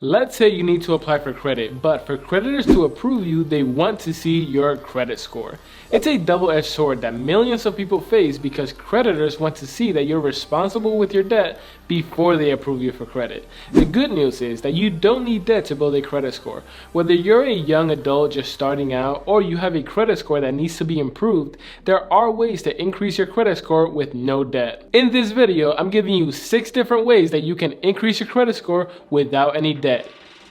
Let's say you need to apply for credit, but for creditors to approve you, they want to see your credit score. It's a double-edged sword that millions of people face because creditors want to see that you're responsible with your debt before they approve you for credit. The good news is that you don't need debt to build a credit score. Whether you're a young adult just starting out or you have a credit score that needs to be improved, there are ways to increase your credit score with no debt. In this video, I'm giving you 6 different ways that you can increase your credit score without any debt.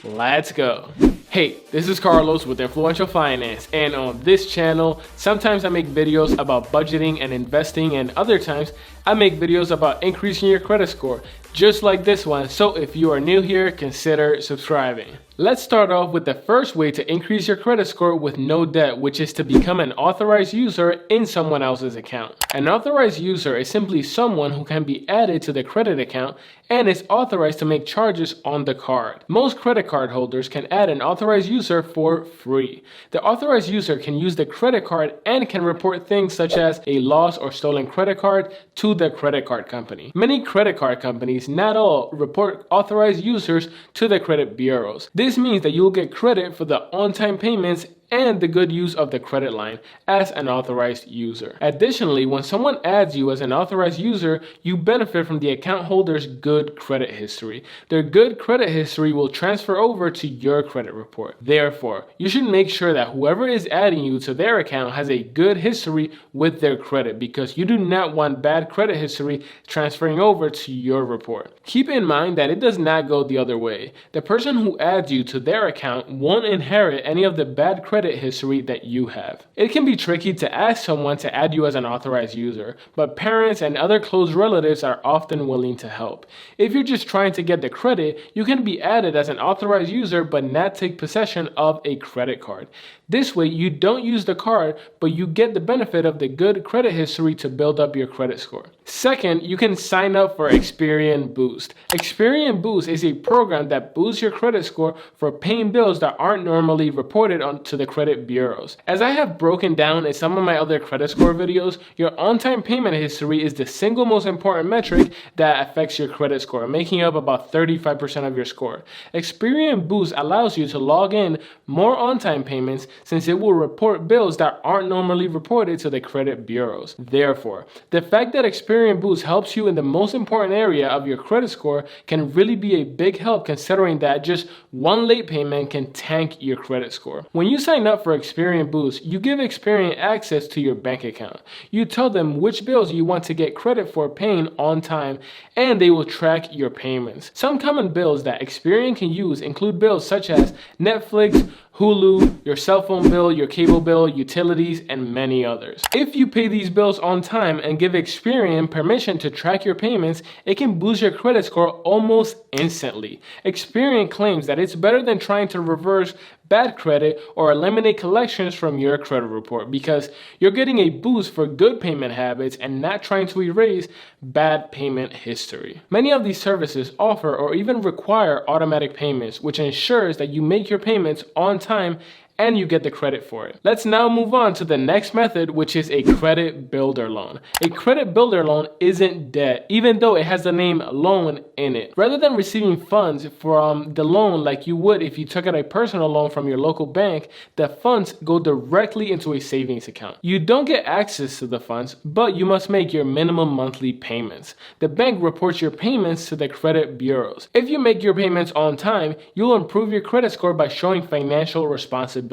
Let's go. Hey, this is Carlos with Influential Finance, and on this channel, sometimes I make videos about budgeting and investing, and other times I make videos about increasing your credit score, just like this one. So if you are new here, consider subscribing. Let's start off with the first way to increase your credit score with no debt, which is to become an authorized user in someone else's account. An authorized user is simply someone who can be added to the credit account and is authorized to make charges on the card. Most credit card holders can add an authorized user for free. The authorized user can use the credit card and can report things such as a lost or stolen credit card to the credit card company. Many credit card companies, not all, report authorized users to the credit bureaus. This means that you'll get credit for the on-time payments and the good use of the credit line as an authorized user. Additionally, when someone adds you as an authorized user, you benefit from the account holder's good credit history. Their good credit history will transfer over to your credit report. Therefore, you should make sure that whoever is adding you to their account has a good history with their credit, because you do not want bad credit history transferring over to your report. Keep in mind that it does not go the other way. The person who adds you to their account won't inherit any of the bad credit history that you have. It can be tricky to ask someone to add you as an authorized user, but parents and other close relatives are often willing to help. If you're just trying to get the credit, you can be added as an authorized user but not take possession of a credit card. This way, you don't use the card, but you get the benefit of the good credit history to build up your credit score. Second, you can sign up for Experian Boost. Experian Boost is a program that boosts your credit score for paying bills that aren't normally reported to the credit bureaus. As I have broken down in some of my other credit score videos, your on-time payment history is the single most important metric that affects your credit score, making up about 35% of your score. Experian Boost allows you to log in more on-time payments, since it will report bills that aren't normally reported to the credit bureaus. Therefore, the fact that Experian Boost helps you in the most important area of your credit score can really be a big help, considering that just one late payment can tank your credit score. When you sign up for Experian Boost, you give Experian access to your bank account. You tell them which bills you want to get credit for paying on time, and they will track your payments. Some common bills that Experian can use include bills such as Netflix, Hulu, your cell phone bill, your cable bill, utilities, and many others. If you pay these bills on time and give Experian permission to track your payments, it can boost your credit score almost instantly. Experian claims that it's better than trying to reverse bad credit or eliminate collections from your credit report, because you're getting a boost for good payment habits and not trying to erase bad payment history. Many of these services offer or even require automatic payments, which ensures that you make your payments on time and you get the credit for it. Let's now move on to the next method, which is a credit builder loan. A credit builder loan isn't debt, even though it has the name loan in it. Rather than receiving funds from the loan like you would if you took out a personal loan from your local bank, the funds go directly into a savings account. You don't get access to the funds, but you must make your minimum monthly payments. The bank reports your payments to the credit bureaus. If you make your payments on time, you'll improve your credit score by showing financial responsibility.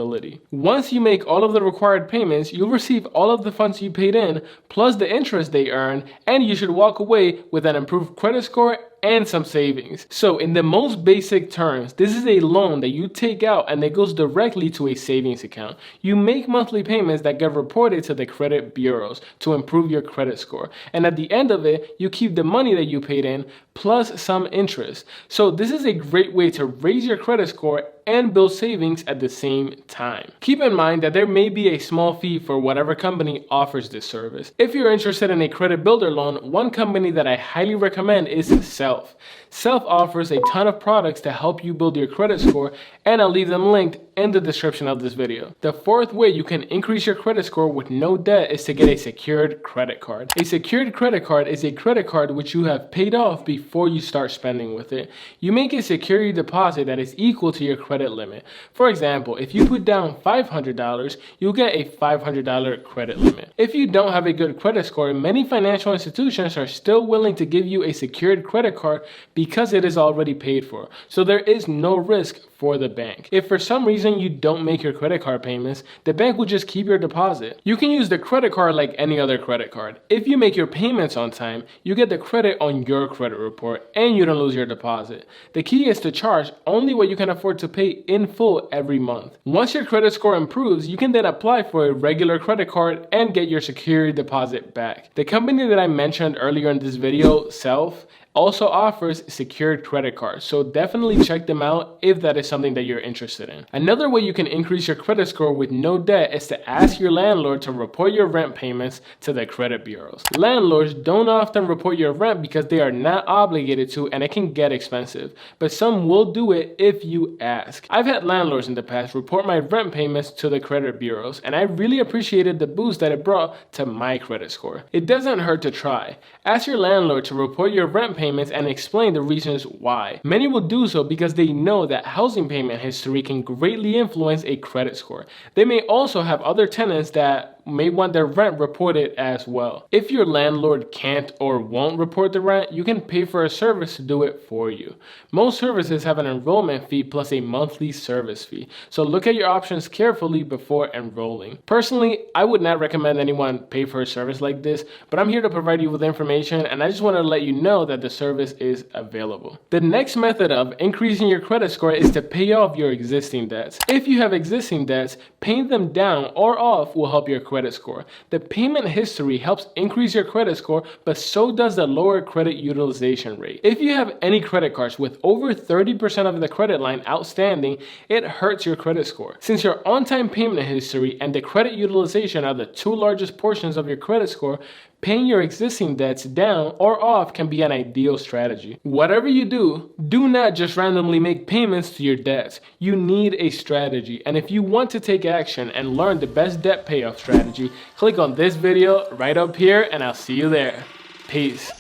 Once you make all of the required payments, you'll receive all of the funds you paid in, plus the interest they earn, and you should walk away with an improved credit score and some savings. So in the most basic terms, this is a loan that you take out and it goes directly to a savings account. You make monthly payments that get reported to the credit bureaus to improve your credit score. And at the end of it, you keep the money that you paid in plus some interest. So this is a great way to raise your credit score and build savings at the same time. Keep in mind that there may be a small fee for whatever company offers this service. If you're interested in a credit builder loan, one company that I highly recommend is Self. Self offers a ton of products to help you build your credit score, and I'll leave them linked in the description of this video. The fourth way you can increase your credit score with no debt is to get a secured credit card. A secured credit card is a credit card which you have paid off before you start spending with it. You make a security deposit that is equal to your credit limit. For example, if you put down $500, you'll get a $500 credit limit. If you don't have a good credit score, many financial institutions are still willing to give you a secured credit card because it is already paid for. So there is no risk for the bank. If for some reason you don't make your credit card payments, the bank will just keep your deposit. You can use the credit card like any other credit card. If you make your payments on time, you get the credit on your credit report and you don't lose your deposit. The key is to charge only what you can afford to pay in full every month. Once your credit score improves, you can then apply for a regular credit card and get your security deposit back. The company that I mentioned earlier in this video, Self, also offers secured credit cards, so definitely check them out if that is something that you're interested in. Another way you can increase your credit score with no debt is to ask your landlord to report your rent payments to the credit bureaus. Landlords don't often report your rent because they are not obligated to, and it can get expensive, but some will do it if you ask. I've had landlords in the past report my rent payments to the credit bureaus, and I really appreciated the boost that it brought to my credit score. It doesn't hurt to try. Ask your landlord to report your rent payments and explain the reasons why. Many will do so because they know that housing payment history can greatly influence a credit score. They may also have other tenants that may want their rent reported as well. If your landlord can't or won't report the rent, you can pay for a service to do it for you. Most services have an enrollment fee plus a monthly service fee, so look at your options carefully before enrolling. Personally, I would not recommend anyone pay for a service like this, but I'm here to provide you with information, and I just want to let you know that the service is available. The next method of increasing your credit score is to pay off your existing debts. If you have existing debts, paying them down or off will help your credit score. The payment history helps increase your credit score, but so does the lower credit utilization rate. If you have any credit cards with over 30% of the credit line outstanding, it hurts your credit score. Since your on-time payment history and the credit utilization are the two largest portions of your credit score, paying your existing debts down or off can be an ideal strategy. Whatever you do, do not just randomly make payments to your debts. You need a strategy, and if you want to take action and learn the best debt payoff strategy, click on this video right up here and I'll see you there. Peace.